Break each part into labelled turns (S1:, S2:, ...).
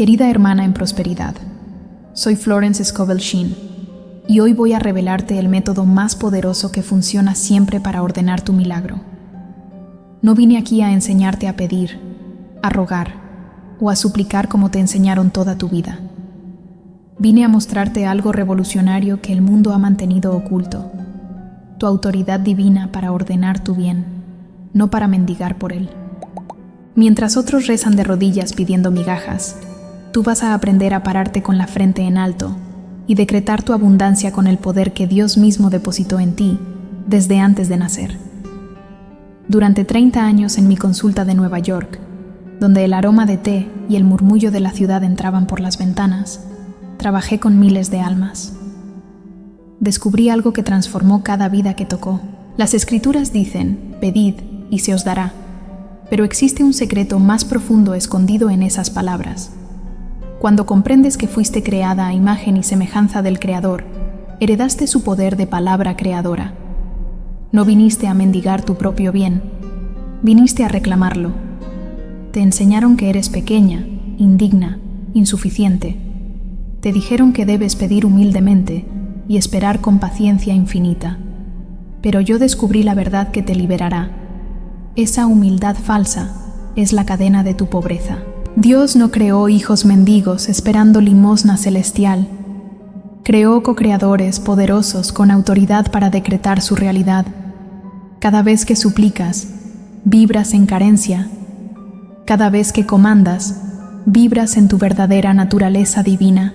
S1: Querida hermana en prosperidad, soy Florence Scovel Sheen y hoy voy a revelarte el método más poderoso que funciona siempre para ordenar tu milagro. No vine aquí a enseñarte a pedir, a rogar o a suplicar como te enseñaron toda tu vida. Vine a mostrarte algo revolucionario que el mundo ha mantenido oculto, tu autoridad divina para ordenar tu bien, no para mendigar por él. Mientras otros rezan de rodillas pidiendo migajas, tú vas a aprender a pararte con la frente en alto y decretar tu abundancia con el poder que Dios mismo depositó en ti desde antes de nacer. Durante 30 años en mi consulta de Nueva York, donde el aroma de té y el murmullo de la ciudad entraban por las ventanas, trabajé con miles de almas. Descubrí algo que transformó cada vida que tocó. Las Escrituras dicen, pedid y se os dará, pero existe un secreto más profundo escondido en esas palabras. Cuando comprendes que fuiste creada a imagen y semejanza del Creador, heredaste su poder de palabra creadora. No viniste a mendigar tu propio bien, viniste a reclamarlo. Te enseñaron que eres pequeña, indigna, insuficiente. Te dijeron que debes pedir humildemente y esperar con paciencia infinita. Pero yo descubrí la verdad que te liberará. Esa humildad falsa es la cadena de tu pobreza. Dios no creó hijos mendigos esperando limosna celestial. Creó co-creadores poderosos con autoridad para decretar su realidad. Cada vez que suplicas, vibras en carencia. Cada vez que comandas, vibras en tu verdadera naturaleza divina.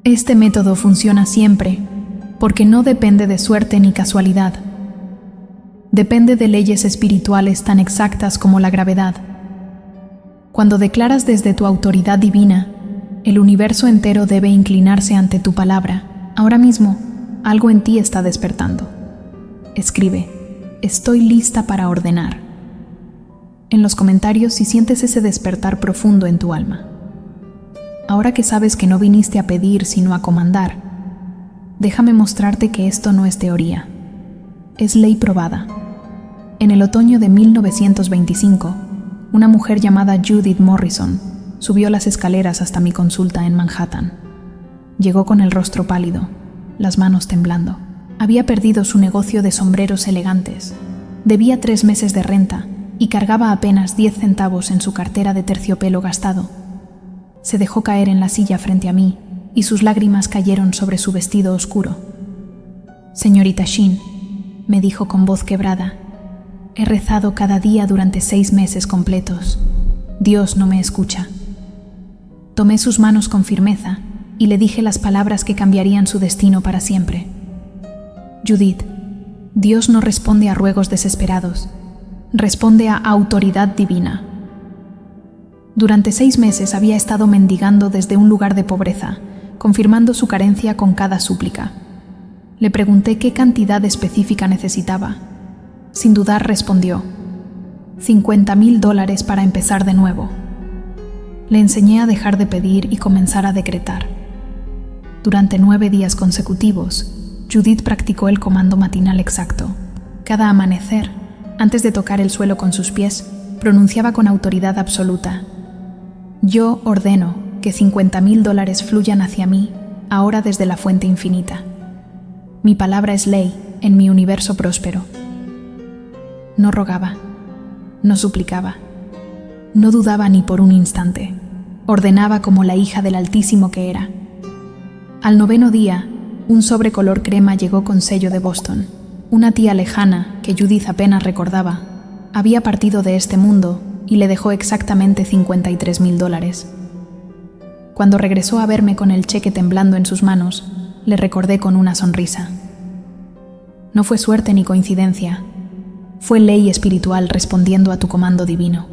S1: Este método funciona siempre, porque no depende de suerte ni casualidad. Depende de leyes espirituales tan exactas como la gravedad. Cuando declaras desde tu autoridad divina, el universo entero debe inclinarse ante tu palabra. Ahora mismo, algo en ti está despertando. Escribe, estoy lista para ordenar. En los comentarios si sientes ese despertar profundo en tu alma. Ahora que sabes que no viniste a pedir sino a comandar, déjame mostrarte que esto no es teoría. Es ley probada. En el otoño de 1925, una mujer llamada Judith Morrison subió las escaleras hasta mi consulta en Manhattan. Llegó con el rostro pálido, las manos temblando. Había perdido su negocio de sombreros elegantes, debía 3 meses de renta y cargaba apenas 10 centavos en su cartera de terciopelo gastado. Se dejó caer en la silla frente a mí y sus lágrimas cayeron sobre su vestido oscuro. «Señorita Sheen», me dijo con voz quebrada, «he rezado cada día durante 6 meses completos. Dios no me escucha». Tomé sus manos con firmeza y le dije las palabras que cambiarían su destino para siempre. «Judith, Dios no responde a ruegos desesperados, responde a autoridad divina». Durante 6 meses había estado mendigando desde un lugar de pobreza, confirmando su carencia con cada súplica. Le pregunté qué cantidad específica necesitaba. Sin dudar respondió, $50,000 para empezar de nuevo. Le enseñé a dejar de pedir y comenzar a decretar. Durante 9 días consecutivos, Judith practicó el comando matinal exacto. Cada amanecer, antes de tocar el suelo con sus pies, pronunciaba con autoridad absoluta: «Yo ordeno que $50,000 fluyan hacia mí, ahora desde la fuente infinita. Mi palabra es ley en mi universo próspero». No rogaba, no suplicaba, no dudaba ni por un instante. Ordenaba como la hija del Altísimo que era. Al 9º día, un sobre color crema llegó con sello de Boston. Una tía lejana, que Judith apenas recordaba, había partido de este mundo y le dejó exactamente $53,000. Cuando regresó a verme con el cheque temblando en sus manos, le recordé con una sonrisa. No fue suerte ni coincidencia. Fue ley espiritual respondiendo a tu comando divino.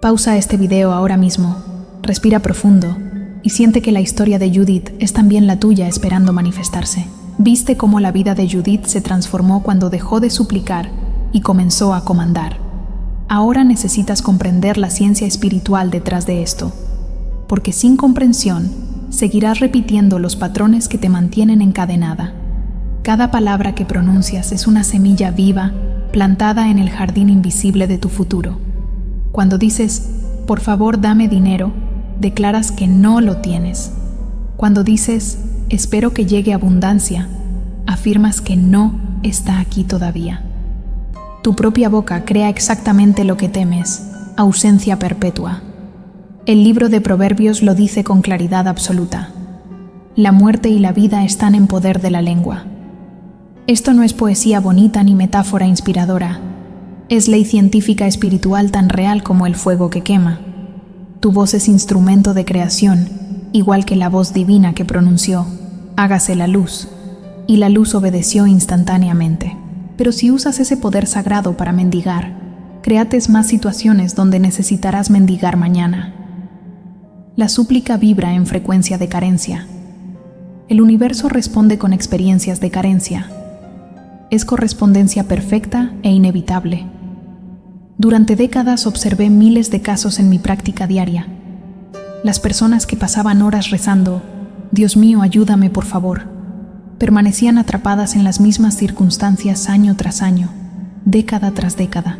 S1: Pausa este video ahora mismo, respira profundo y siente que la historia de Judith es también la tuya esperando manifestarse. ¿Viste cómo la vida de Judith se transformó cuando dejó de suplicar y comenzó a comandar? Ahora necesitas comprender la ciencia espiritual detrás de esto, porque sin comprensión seguirás repitiendo los patrones que te mantienen encadenada. Cada palabra que pronuncias es una semilla viva plantada en el jardín invisible de tu futuro. Cuando dices, por favor dame dinero, declaras que no lo tienes. Cuando dices, espero que llegue abundancia, afirmas que no está aquí todavía. Tu propia boca crea exactamente lo que temes, ausencia perpetua. El libro de Proverbios lo dice con claridad absoluta. La muerte y la vida están en poder de la lengua. Esto no es poesía bonita ni metáfora inspiradora. Es ley científica espiritual tan real como el fuego que quema. Tu voz es instrumento de creación, igual que la voz divina que pronunció, hágase la luz, y la luz obedeció instantáneamente. Pero si usas ese poder sagrado para mendigar, créates más situaciones donde necesitarás mendigar mañana. La súplica vibra en frecuencia de carencia. El universo responde con experiencias de carencia. Es correspondencia perfecta e inevitable. Durante décadas observé miles de casos en mi práctica diaria. Las personas que pasaban horas rezando, Dios mío, ayúdame por favor, permanecían atrapadas en las mismas circunstancias año tras año, década tras década.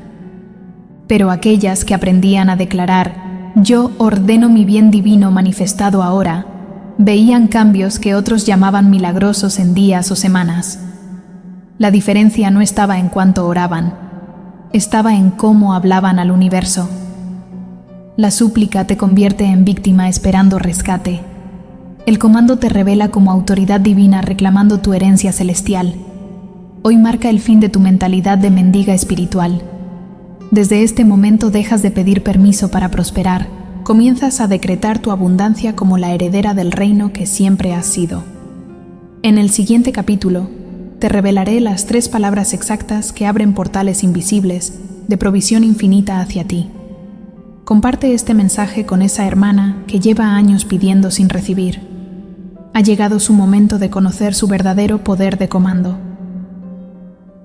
S1: Pero aquellas que aprendían a declarar, yo ordeno mi bien divino manifestado ahora, veían cambios que otros llamaban milagrosos en días o semanas. La diferencia no estaba en cuánto oraban, estaba en cómo hablaban al universo. La súplica te convierte en víctima esperando rescate. El comando te revela como autoridad divina reclamando tu herencia celestial. Hoy marca el fin de tu mentalidad de mendiga espiritual. Desde este momento dejas de pedir permiso para prosperar. Comienzas a decretar tu abundancia como la heredera del reino que siempre has sido. En el siguiente capítulo, te revelaré las 3 palabras exactas que abren portales invisibles de provisión infinita hacia ti. Comparte este mensaje con esa hermana que lleva años pidiendo sin recibir. Ha llegado su momento de conocer su verdadero poder de comando.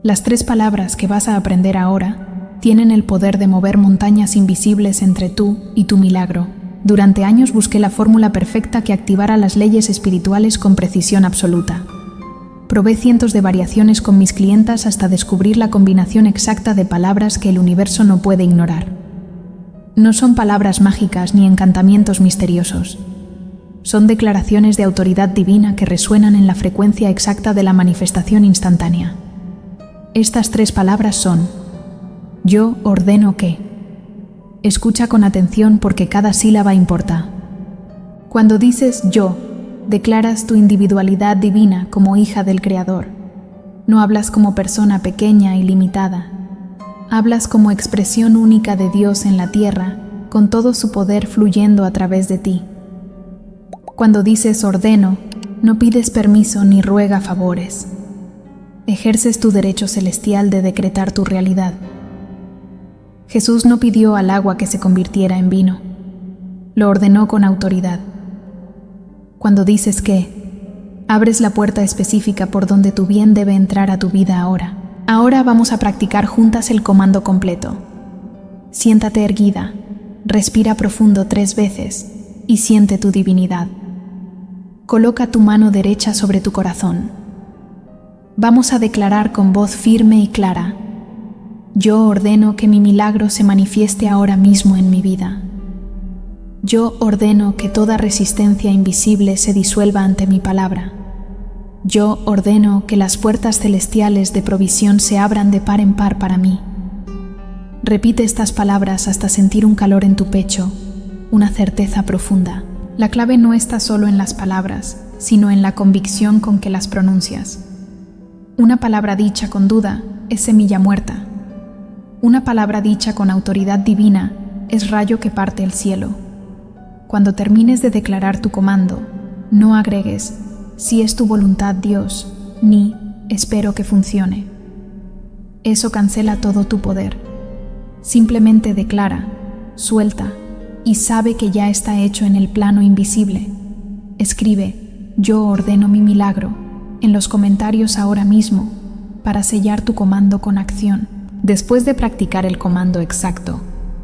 S1: Las 3 palabras que vas a aprender ahora tienen el poder de mover montañas invisibles entre tú y tu milagro. Durante años busqué la fórmula perfecta que activara las leyes espirituales con precisión absoluta. Probé cientos de variaciones con mis clientas hasta descubrir la combinación exacta de palabras que el universo no puede ignorar. No son palabras mágicas ni encantamientos misteriosos. Son declaraciones de autoridad divina que resuenan en la frecuencia exacta de la manifestación instantánea. Estas 3 palabras son: yo ordeno que. Escucha con atención porque cada sílaba importa. Cuando dices yo, declaras tu individualidad divina como hija del Creador. No hablas como persona pequeña y limitada. Hablas como expresión única de Dios en la tierra, con todo su poder fluyendo a través de ti. Cuando dices ordeno, no pides permiso ni ruega favores. Ejerces tu derecho celestial de decretar tu realidad. Jesús no pidió al agua que se convirtiera en vino. Lo ordenó con autoridad. Cuando dices que, abres la puerta específica por donde tu bien debe entrar a tu vida ahora. Ahora vamos a practicar juntas el comando completo. Siéntate erguida, respira profundo 3 veces y siente tu divinidad. Coloca tu mano derecha sobre tu corazón. Vamos a declarar con voz firme y clara: yo ordeno que mi milagro se manifieste ahora mismo en mi vida. Yo ordeno que toda resistencia invisible se disuelva ante mi palabra. Yo ordeno que las puertas celestiales de provisión se abran de par en par para mí. Repite estas palabras hasta sentir un calor en tu pecho, una certeza profunda. La clave no está solo en las palabras, sino en la convicción con que las pronuncias. Una palabra dicha con duda es semilla muerta. Una palabra dicha con autoridad divina es rayo que parte el cielo. Cuando termines de declarar tu comando, no agregues si es tu voluntad, Dios, ni espero que funcione. Eso cancela todo tu poder. Simplemente declara, suelta y sabe que ya está hecho en el plano invisible. Escribe, yo ordeno mi milagro, en los comentarios ahora mismo, para sellar tu comando con acción. Después de practicar el comando exacto,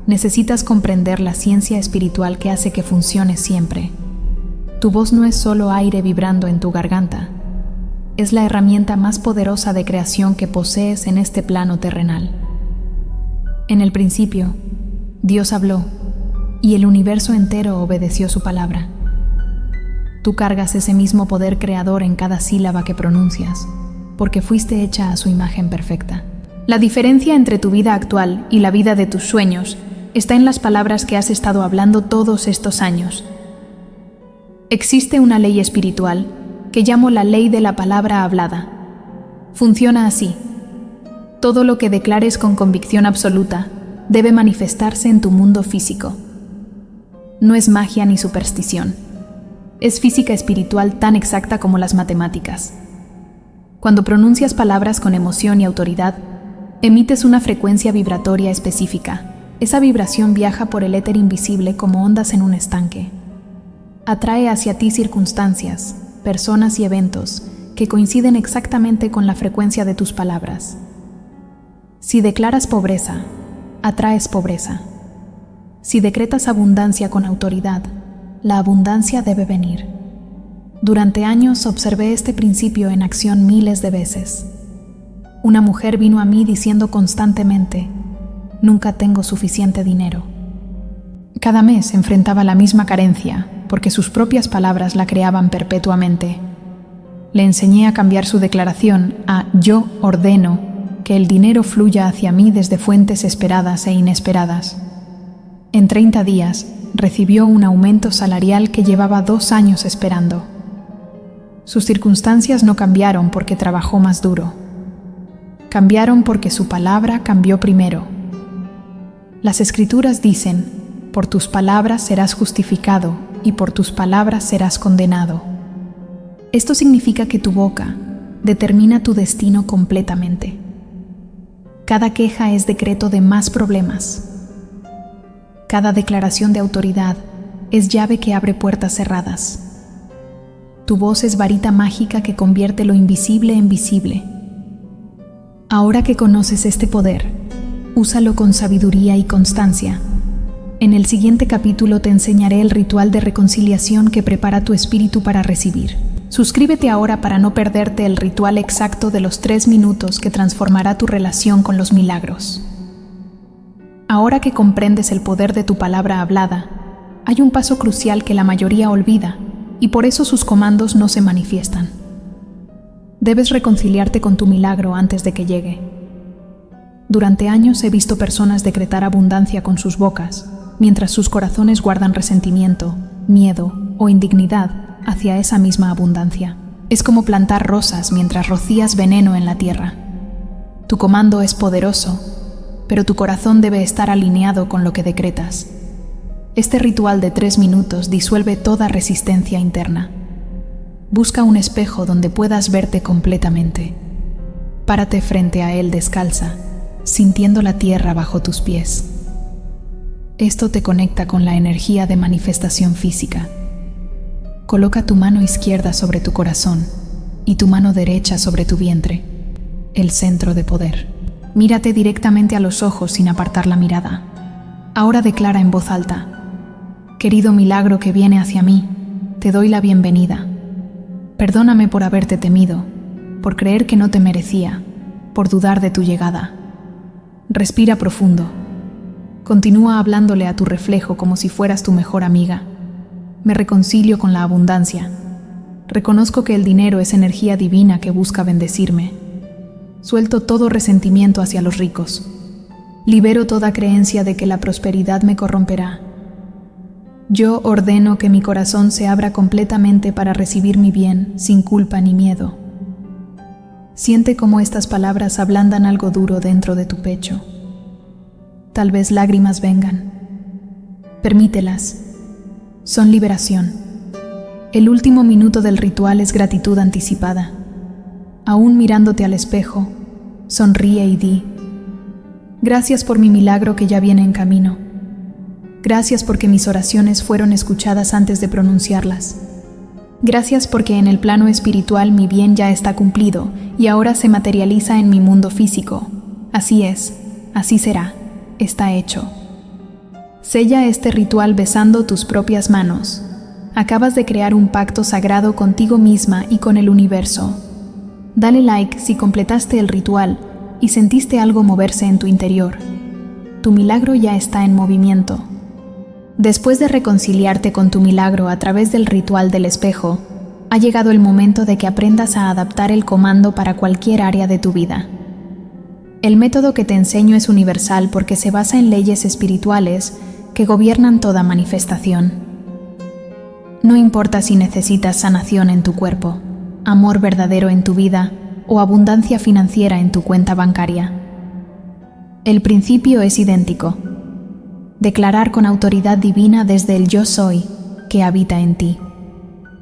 S1: necesitas comprender la ciencia espiritual que hace que funcione siempre. Tu voz no es solo aire vibrando en tu garganta, es la herramienta más poderosa de creación que posees en este plano terrenal. En el principio, Dios habló, y el universo entero obedeció su palabra. Tú cargas ese mismo poder creador en cada sílaba que pronuncias, porque fuiste hecha a su imagen perfecta. La diferencia entre tu vida actual y la vida de tus sueños está en las palabras que has estado hablando todos estos años. Existe una ley espiritual que llamo la ley de la palabra hablada. Funciona así. Todo lo que declares con convicción absoluta debe manifestarse en tu mundo físico. No es magia ni superstición. Es física espiritual tan exacta como las matemáticas. Cuando pronuncias palabras con emoción y autoridad, emites una frecuencia vibratoria específica. Esa vibración viaja por el éter invisible como ondas en un estanque. Atrae hacia ti circunstancias, personas y eventos que coinciden exactamente con la frecuencia de tus palabras. Si declaras pobreza, atraes pobreza. Si decretas abundancia con autoridad, la abundancia debe venir. Durante años observé este principio en acción miles de veces. Una mujer vino a mí diciendo constantemente: nunca tengo suficiente dinero. Cada mes enfrentaba la misma carencia, porque sus propias palabras la creaban perpetuamente. Le enseñé a cambiar su declaración a yo ordeno que el dinero fluya hacia mí desde fuentes esperadas e inesperadas. En 30 días recibió un aumento salarial que llevaba 2 años esperando. Sus circunstancias no cambiaron porque trabajó más duro. Cambiaron porque su palabra cambió primero. Las Escrituras dicen: por tus palabras serás justificado y por tus palabras serás condenado. Esto significa que tu boca determina tu destino completamente. Cada queja es decreto de más problemas. Cada declaración de autoridad es llave que abre puertas cerradas. Tu voz es varita mágica que convierte lo invisible en visible. Ahora que conoces este poder, úsalo con sabiduría y constancia. En el siguiente capítulo te enseñaré el ritual de reconciliación que prepara tu espíritu para recibir. Suscríbete ahora para no perderte el ritual exacto de los 3 minutos que transformará tu relación con los milagros. Ahora que comprendes el poder de tu palabra hablada, hay un paso crucial que la mayoría olvida y por eso sus comandos no se manifiestan. Debes reconciliarte con tu milagro antes de que llegue. Durante años he visto personas decretar abundancia con sus bocas, mientras sus corazones guardan resentimiento, miedo o indignidad hacia esa misma abundancia. Es como plantar rosas mientras rocías veneno en la tierra. Tu comando es poderoso, pero tu corazón debe estar alineado con lo que decretas. Este ritual de 3 minutos disuelve toda resistencia interna. Busca un espejo donde puedas verte completamente. Párate frente a él descalza, sintiendo la tierra bajo tus pies. Esto te conecta con la energía de manifestación física. Coloca tu mano izquierda sobre tu corazón y tu mano derecha sobre tu vientre, el centro de poder. Mírate directamente a los ojos sin apartar la mirada. Ahora declara en voz alta: querido milagro que viene hacia mí, te doy la bienvenida. Perdóname por haberte temido, por creer que no te merecía, por dudar de tu llegada. Respira profundo. Continúa hablándole a tu reflejo como si fueras tu mejor amiga. Me reconcilio con la abundancia. Reconozco que el dinero es energía divina que busca bendecirme. Suelto todo resentimiento hacia los ricos. Libero toda creencia de que la prosperidad me corromperá. Yo ordeno que mi corazón se abra completamente para recibir mi bien, sin culpa ni miedo. Siente cómo estas palabras ablandan algo duro dentro de tu pecho. Tal vez lágrimas vengan. Permítelas. Son liberación. El último minuto del ritual es gratitud anticipada. Aún mirándote al espejo, sonríe y di: gracias por mi milagro que ya viene en camino. Gracias porque mis oraciones fueron escuchadas antes de pronunciarlas. Gracias porque en el plano espiritual mi bien ya está cumplido y ahora se materializa en mi mundo físico. Así es, así será, está hecho. Sella este ritual besando tus propias manos. Acabas de crear un pacto sagrado contigo misma y con el universo. Dale like si completaste el ritual y sentiste algo moverse en tu interior. Tu milagro ya está en movimiento. Después de reconciliarte con tu milagro a través del ritual del espejo, ha llegado el momento de que aprendas a adaptar el comando para cualquier área de tu vida. El método que te enseño es universal porque se basa en leyes espirituales que gobiernan toda manifestación. No importa si necesitas sanación en tu cuerpo, amor verdadero en tu vida o abundancia financiera en tu cuenta bancaria. El principio es idéntico: declarar con autoridad divina desde el Yo Soy que habita en ti.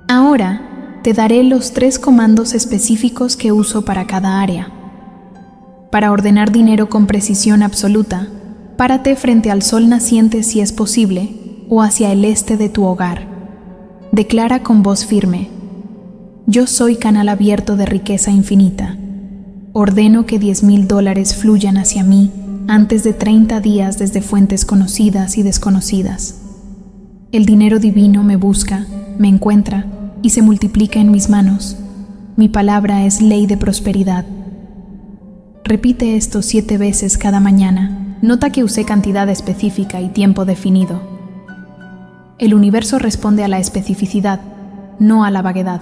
S1: Ahora te daré los 3 comandos específicos que uso para cada área. Para ordenar dinero con precisión absoluta, párate frente al sol naciente si es posible o hacia el este de tu hogar. Declara con voz firme: yo soy canal abierto de riqueza infinita. Ordeno que $10,000 fluyan hacia mí antes de 30 días desde fuentes conocidas y desconocidas. El dinero divino me busca, me encuentra y se multiplica en mis manos. Mi palabra es ley de prosperidad. Repite esto 7 veces cada mañana. Nota que usé cantidad específica y tiempo definido. El universo responde a la especificidad, no a la vaguedad.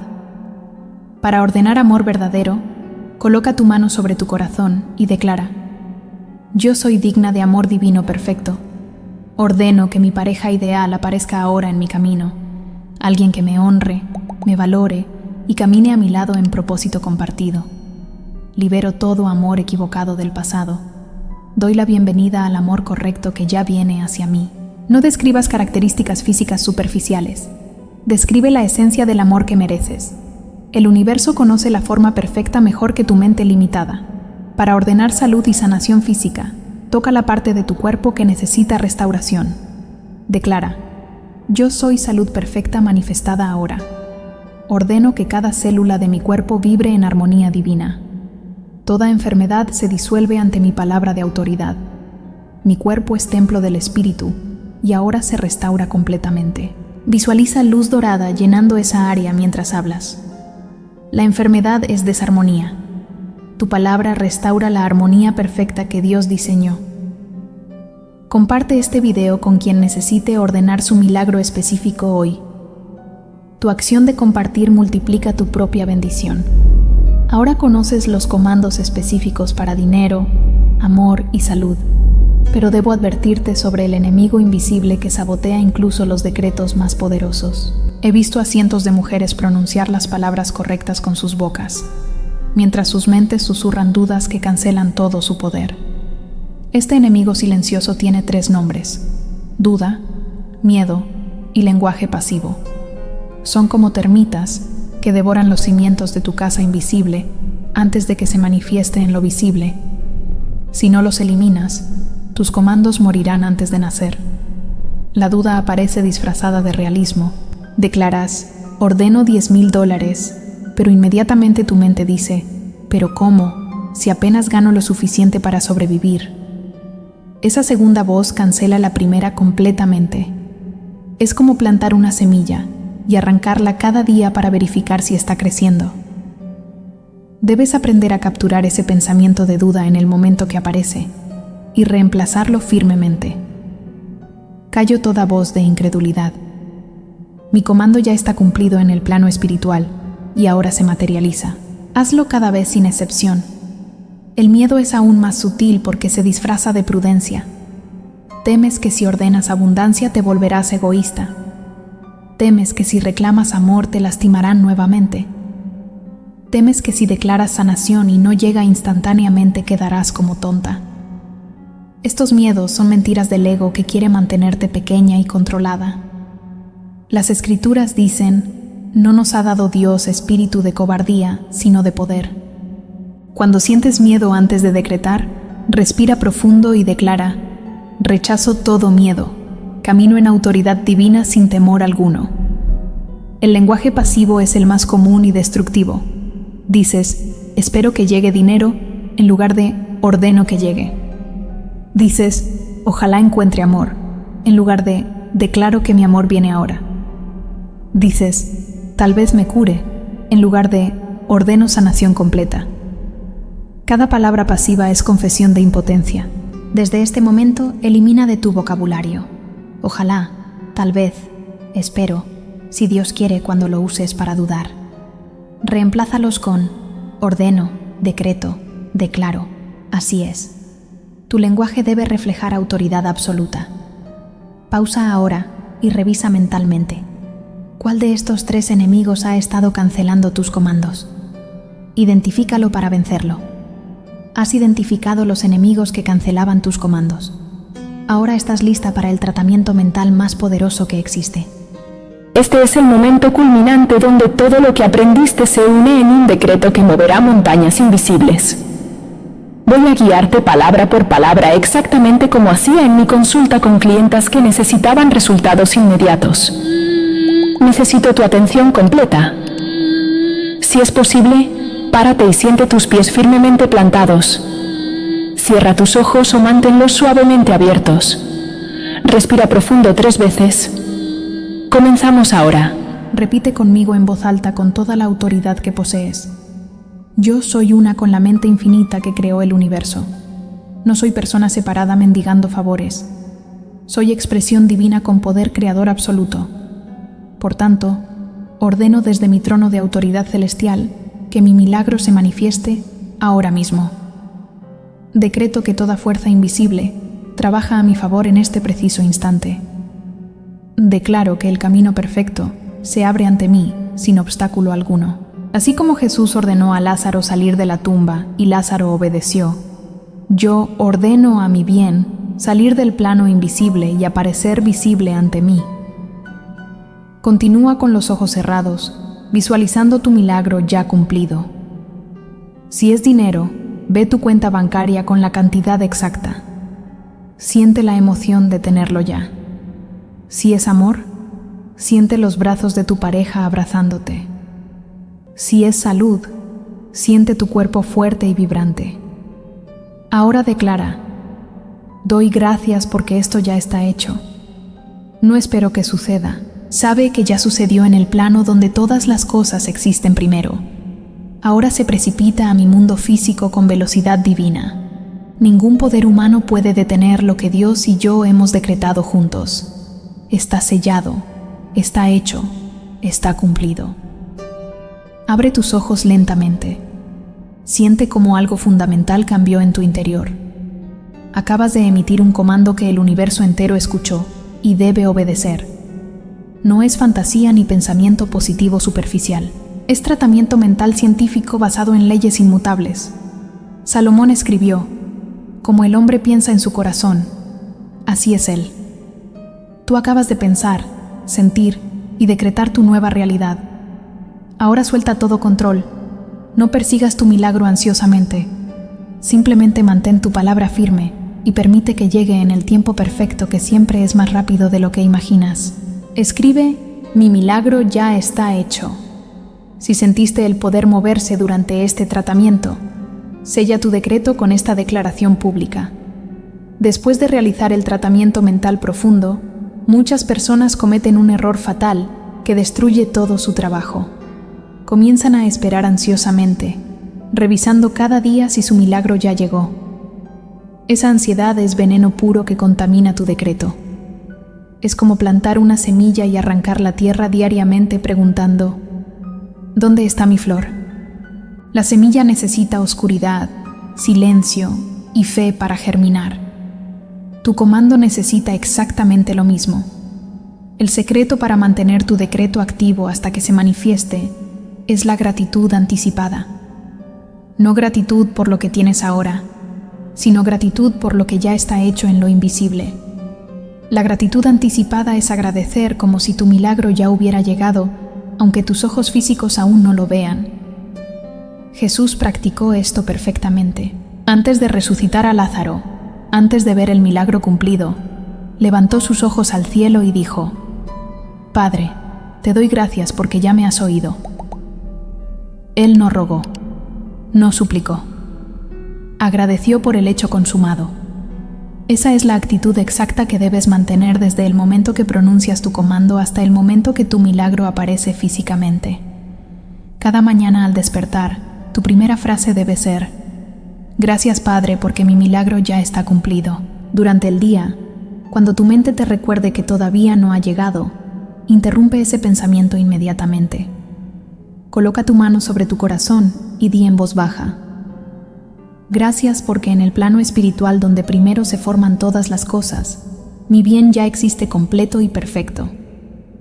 S1: Para ordenar amor verdadero, coloca tu mano sobre tu corazón y declara: yo soy digna de amor divino perfecto. Ordeno que mi pareja ideal aparezca ahora en mi camino, alguien que me honre, me valore y camine a mi lado en propósito compartido. Libero todo amor equivocado del pasado. Doy la bienvenida al amor correcto que ya viene hacia mí. No describas características físicas superficiales. Describe la esencia del amor que mereces. El universo conoce la forma perfecta mejor que tu mente limitada. Para ordenar salud y sanación física, toca la parte de tu cuerpo que necesita restauración. Declara: yo soy salud perfecta manifestada ahora. Ordeno que cada célula de mi cuerpo vibre en armonía divina. Toda enfermedad se disuelve ante mi palabra de autoridad. Mi cuerpo es templo del espíritu y ahora se restaura completamente. Visualiza luz dorada llenando esa área mientras hablas. La enfermedad es desarmonía. Tu palabra restaura la armonía perfecta que Dios diseñó. Comparte este video con quien necesite ordenar su milagro específico hoy. Tu acción de compartir multiplica tu propia bendición. Ahora conoces los comandos específicos para dinero, amor y salud, pero debo advertirte sobre el enemigo invisible que sabotea incluso los decretos más poderosos. He visto a cientos de mujeres pronunciar las palabras correctas con sus bocas, mientras sus mentes susurran dudas que cancelan todo su poder. Este enemigo silencioso tiene 3 nombres: duda, miedo y lenguaje pasivo. Son como termitas que devoran los cimientos de tu casa invisible antes de que se manifieste en lo visible. Si no los eliminas, tus comandos morirán antes de nacer. La duda aparece disfrazada de realismo. Declaras: ordeno $10,000, pero inmediatamente tu mente dice: ¿pero cómo? Si apenas gano lo suficiente para sobrevivir. Esa segunda voz cancela la primera completamente. Es como plantar una semilla y arrancarla cada día para verificar si está creciendo. Debes aprender a capturar ese pensamiento de duda en el momento que aparece y reemplazarlo firmemente. Callo toda voz de incredulidad. Mi comando ya está cumplido en el plano espiritual y ahora se materializa. Hazlo cada vez sin excepción. El miedo es aún más sutil porque se disfraza de prudencia. Temes que si ordenas abundancia te volverás egoísta. Temes que si reclamas amor te lastimarán nuevamente. Temes que si declaras sanación y no llega instantáneamente quedarás como tonta. Estos miedos son mentiras del ego que quiere mantenerte pequeña y controlada. Las Escrituras dicen: no nos ha dado Dios espíritu de cobardía, sino de poder. Cuando sientes miedo antes de decretar, respira profundo y declara: rechazo todo miedo. Camino en autoridad divina sin temor alguno. El lenguaje pasivo es el más común y destructivo. Dices: espero que llegue dinero, en lugar de ordeno que llegue. Dices: ojalá encuentre amor, en lugar de declaro que mi amor viene ahora. Dices: tal vez me cure, en lugar de ordeno sanación completa. Cada palabra pasiva es confesión de impotencia. Desde este momento, elimina de tu vocabulario: ojalá, Tal vez, espero, si Dios quiere cuando lo uses para dudar. Reemplázalos con ordeno, decreto, declaro. Así es. Tu lenguaje debe reflejar autoridad absoluta. Pausa ahora y revisa mentalmente. ¿Cuál de estos 3 enemigos ha estado cancelando tus comandos? Identifícalo para vencerlo. Has identificado los enemigos que cancelaban tus comandos. Ahora estás lista para el tratamiento mental más poderoso que existe.
S2: Este es el momento culminante donde todo lo que aprendiste se une en un decreto que moverá montañas invisibles. Voy a guiarte palabra por palabra exactamente como hacía en mi consulta con clientas que necesitaban resultados inmediatos. Necesito tu atención completa. Si es posible, párate y siente tus pies firmemente plantados. Cierra tus ojos o manténlos suavemente abiertos. Respira profundo 3 veces. Comenzamos ahora.
S1: Repite conmigo en voz alta con toda la autoridad que posees. Yo soy una con la mente infinita que creó el universo. No soy persona separada mendigando favores. Soy expresión divina con poder creador absoluto. Por tanto, ordeno desde mi trono de autoridad celestial que mi milagro se manifieste ahora mismo. Decreto que toda fuerza invisible trabaja a mi favor en este preciso instante. Declaro que el camino perfecto se abre ante mí sin obstáculo alguno. Así como Jesús ordenó a Lázaro salir de la tumba y Lázaro obedeció, yo ordeno a mi bien salir del plano invisible y aparecer visible ante mí. Continúa con los ojos cerrados, visualizando tu milagro ya cumplido. Si es dinero, ve tu cuenta bancaria con la cantidad exacta. Siente la emoción de tenerlo ya. Si es amor, siente los brazos de tu pareja abrazándote. Si es salud, siente tu cuerpo fuerte y vibrante. Ahora declara: doy gracias porque esto ya está hecho. No espero que suceda. Sabe que ya sucedió en el plano donde todas las cosas existen primero. Ahora se precipita a mi mundo físico con velocidad divina. Ningún poder humano puede detener lo que Dios y yo hemos decretado juntos. Está sellado, está hecho, está cumplido. Abre tus ojos lentamente. Siente cómo algo fundamental cambió en tu interior. Acabas de emitir un comando que el universo entero escuchó y debe obedecer. No es fantasía ni pensamiento positivo superficial. Es tratamiento mental científico basado en leyes inmutables. Salomón escribió: como el hombre piensa en su corazón, así es él. Tú acabas de pensar, sentir y decretar tu nueva realidad. Ahora suelta todo control. No persigas tu milagro ansiosamente. Simplemente mantén tu palabra firme y permite que llegue en el tiempo perfecto, que siempre es más rápido de lo que imaginas. Escribe: mi milagro ya está hecho. Si sentiste el poder moverse durante este tratamiento, sella tu decreto con esta declaración pública. Después de realizar el tratamiento mental profundo, muchas personas cometen un error fatal que destruye todo su trabajo. Comienzan a esperar ansiosamente, revisando cada día si su milagro ya llegó. Esa ansiedad es veneno puro que contamina tu decreto. Es como plantar una semilla y arrancar la tierra diariamente preguntando: ¿dónde está mi flor? La semilla necesita oscuridad, silencio y fe para germinar. Tu comando necesita exactamente lo mismo. El secreto para mantener tu decreto activo hasta que se manifieste es la gratitud anticipada. No gratitud por lo que tienes ahora, sino gratitud por lo que ya está hecho en lo invisible. La gratitud anticipada es agradecer como si tu milagro ya hubiera llegado, aunque tus ojos físicos aún no lo vean. Jesús practicó esto perfectamente. Antes de resucitar a Lázaro, antes de ver el milagro cumplido, levantó sus ojos al cielo y dijo: Padre, te doy gracias porque ya me has oído. Él no rogó, no suplicó. Agradeció por el hecho consumado. Esa es la actitud exacta que debes mantener desde el momento que pronuncias tu comando hasta el momento que tu milagro aparece físicamente. Cada mañana al despertar, tu primera frase debe ser: Gracias, Padre, porque mi milagro ya está cumplido. Durante el día, Cuando tu mente te recuerde que todavía no ha llegado, interrumpe ese pensamiento inmediatamente. Coloca tu mano sobre tu corazón y di en voz baja: gracias porque en el plano espiritual donde primero se forman todas las cosas, mi bien ya existe completo y perfecto.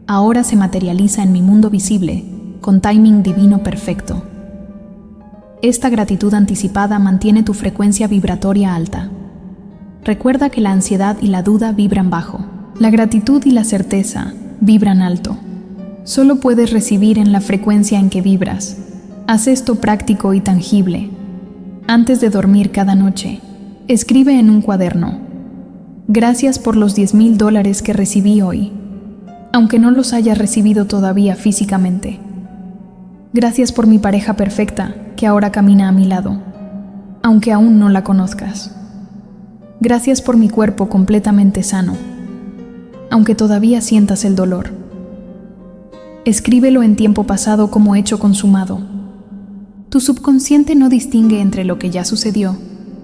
S1: Ahora se materializa en mi mundo visible, con timing divino perfecto. Esta gratitud anticipada mantiene tu frecuencia vibratoria alta. Recuerda que la ansiedad y la duda vibran bajo. La gratitud y la certeza vibran alto. Solo puedes recibir en la frecuencia en que vibras. Haz esto práctico y tangible. Antes de dormir cada noche, escribe en un cuaderno: gracias por los $10,000 que recibí hoy, aunque no los hayas recibido todavía físicamente. Gracias por mi pareja perfecta que ahora camina a mi lado, aunque aún no la conozcas. Gracias por mi cuerpo completamente sano, aunque todavía sientas el dolor. Escríbelo en tiempo pasado como hecho consumado. Tu subconsciente no distingue entre lo que ya sucedió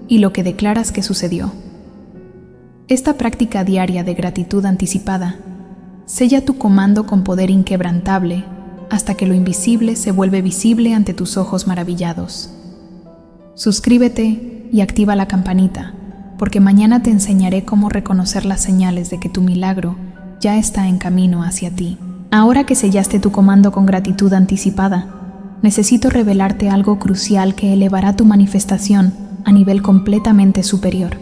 S1: y lo que declaras que sucedió. Esta práctica diaria de gratitud anticipada sella tu comando con poder inquebrantable hasta que lo invisible se vuelve visible ante tus ojos maravillados. Suscríbete y activa la campanita, porque mañana te enseñaré cómo reconocer las señales de que tu milagro ya está en camino hacia ti. Ahora que sellaste tu comando con gratitud anticipada, necesito revelarte algo crucial que elevará tu manifestación a nivel completamente superior.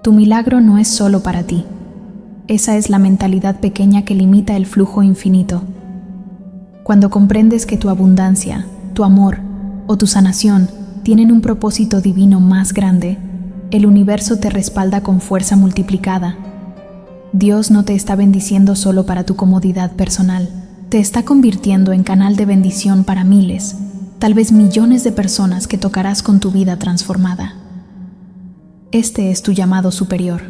S1: Tu milagro no es solo para ti. Esa es la mentalidad pequeña que limita el flujo infinito. Cuando comprendes que tu abundancia, tu amor o tu sanación tienen un propósito divino más grande, el universo te respalda con fuerza multiplicada. Dios no te está bendiciendo solo para tu comodidad personal, te está convirtiendo en canal de bendición para miles, tal vez millones de personas que tocarás con tu vida transformada. Este es tu llamado superior.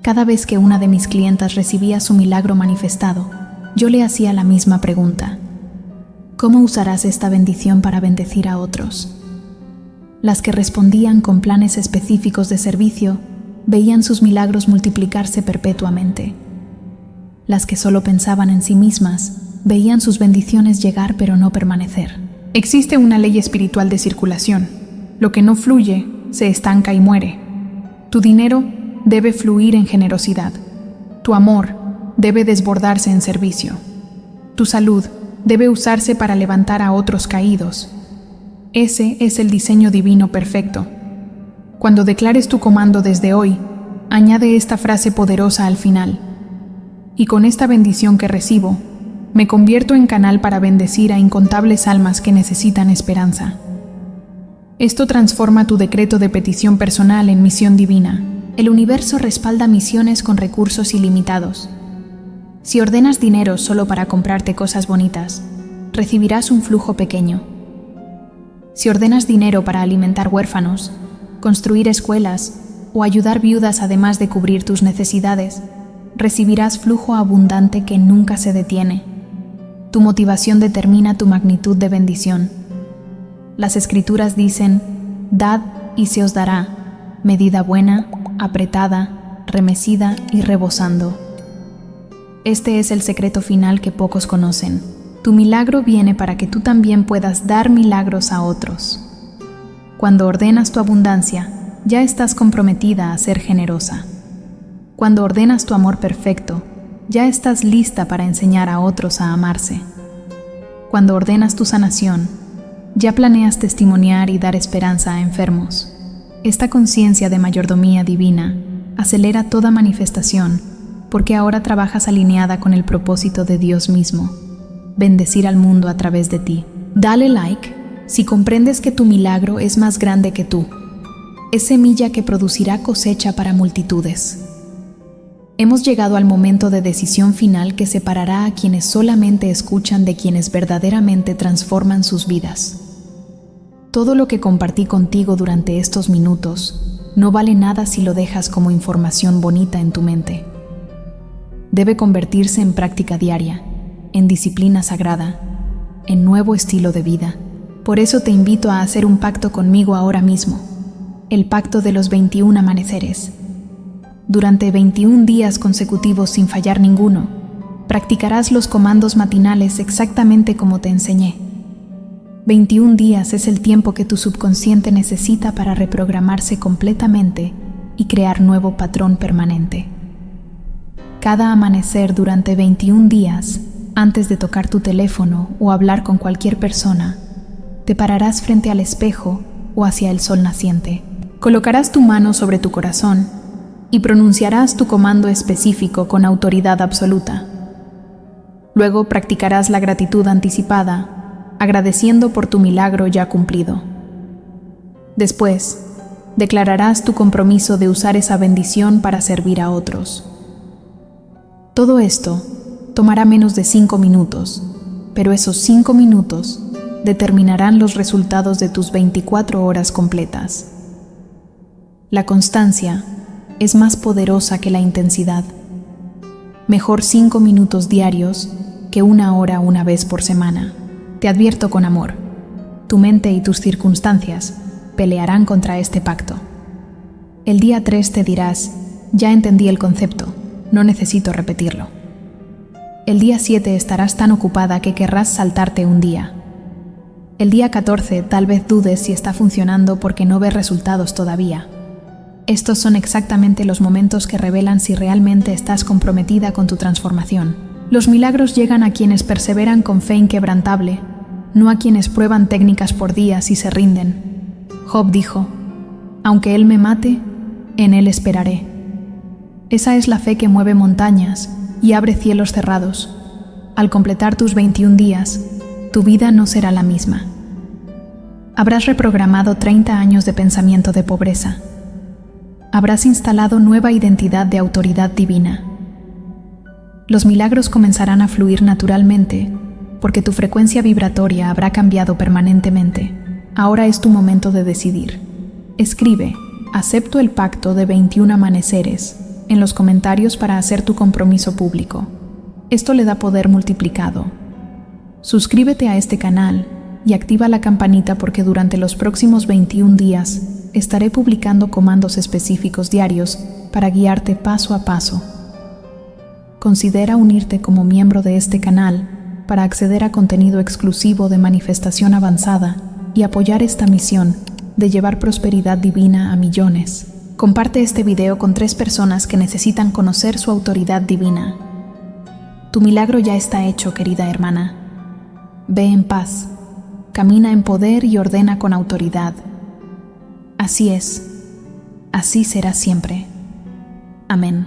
S1: Cada vez que una de mis clientas recibía su milagro manifestado, yo le hacía la misma pregunta: ¿cómo usarás esta bendición para bendecir a otros? Las que respondían con planes específicos de servicio veían sus milagros multiplicarse perpetuamente. Las que solo pensaban en sí mismas veían sus bendiciones llegar pero no permanecer. Existe una ley espiritual de circulación. Lo que no fluye se estanca y muere. Tu dinero debe fluir en generosidad. Tu amor debe desbordarse en servicio. Tu salud debe usarse para levantar a otros caídos. Ese es el diseño divino perfecto. Cuando declares tu comando desde hoy, añade esta frase poderosa al final: y con esta bendición que recibo, me convierto en canal para bendecir a incontables almas que necesitan esperanza. Esto transforma tu decreto de petición personal en misión divina. El universo respalda misiones con recursos ilimitados. Si ordenas dinero solo para comprarte cosas bonitas, recibirás un flujo pequeño. Si ordenas dinero para alimentar huérfanos, construir escuelas o ayudar viudas además de cubrir tus necesidades, recibirás flujo abundante que nunca se detiene. Tu motivación determina tu magnitud de bendición. Las Escrituras dicen: dad y se os dará, medida buena, apretada, remecida y rebosando. Este es el secreto final que pocos conocen. Tu milagro viene para que tú también puedas dar milagros a otros. Cuando ordenas tu abundancia, ya estás comprometida a ser generosa. Cuando ordenas tu amor perfecto, ya estás lista para enseñar a otros a amarse. Cuando ordenas tu sanación, ya planeas testimoniar y dar esperanza a enfermos. Esta conciencia de mayordomía divina acelera toda manifestación, porque ahora trabajas alineada con el propósito de Dios mismo: bendecir al mundo a través de ti. Dale like si comprendes que tu milagro es más grande que tú. Es semilla que producirá cosecha para multitudes. Hemos llegado al momento de decisión final que separará a quienes solamente escuchan de quienes verdaderamente transforman sus vidas. Todo lo que compartí contigo durante estos minutos no vale nada si lo dejas como información bonita en tu mente. Debe convertirse en práctica diaria, en disciplina sagrada, en nuevo estilo de vida. Por eso te invito a hacer un pacto conmigo ahora mismo, el pacto de los 21 amaneceres. Durante 21 días consecutivos sin fallar ninguno, practicarás los comandos matinales exactamente como te enseñé. 21 días es el tiempo que tu subconsciente necesita para reprogramarse completamente y crear nuevo patrón permanente. Cada amanecer durante 21 días, antes de tocar tu teléfono o hablar con cualquier persona, te pararás frente al espejo o hacia el sol naciente. Colocarás tu mano sobre tu corazón y pronunciarás tu comando específico con autoridad absoluta. Luego practicarás la gratitud anticipada, agradeciendo por tu milagro ya cumplido. Después, declararás tu compromiso de usar esa bendición para servir a otros. Todo esto tomará menos de 5 minutos, pero esos 5 minutos determinarán los resultados de tus 24 horas completas. La constancia es más poderosa que la intensidad. Mejor 5 minutos diarios que 1 hora una vez por semana. Te advierto con amor, tu mente y tus circunstancias pelearán contra este pacto. El día 3 te dirás, ya entendí el concepto, no necesito repetirlo. El día 7 estarás tan ocupada que querrás saltarte un día. El día 14 tal vez dudes si está funcionando porque no ves resultados todavía. Estos son exactamente los momentos que revelan si realmente estás comprometida con tu transformación. Los milagros llegan a quienes perseveran con fe inquebrantable, no a quienes prueban técnicas por días y se rinden. Job dijo, aunque él me mate, en él esperaré. Esa es la fe que mueve montañas y abre cielos cerrados. Al completar tus 21 días, tu vida no será la misma. Habrás reprogramado 30 años de pensamiento de pobreza. Habrás instalado nueva identidad de autoridad divina. Los milagros comenzarán a fluir naturalmente porque tu frecuencia vibratoria habrá cambiado permanentemente. Ahora es tu momento de decidir. Escribe, acepto el pacto de 21 amaneceres en los comentarios para hacer tu compromiso público. Esto le da poder multiplicado. Suscríbete a este canal y activa la campanita porque durante los próximos 21 días estaré publicando comandos específicos diarios para guiarte paso a paso. Considera unirte como miembro de este canal para acceder a contenido exclusivo de manifestación avanzada y apoyar esta misión de llevar prosperidad divina a millones. Comparte este video con 3 personas que necesitan conocer su autoridad divina. Tu milagro ya está hecho, querida hermana. Ve en paz, camina en poder y ordena con autoridad. Así es, así será siempre. Amén.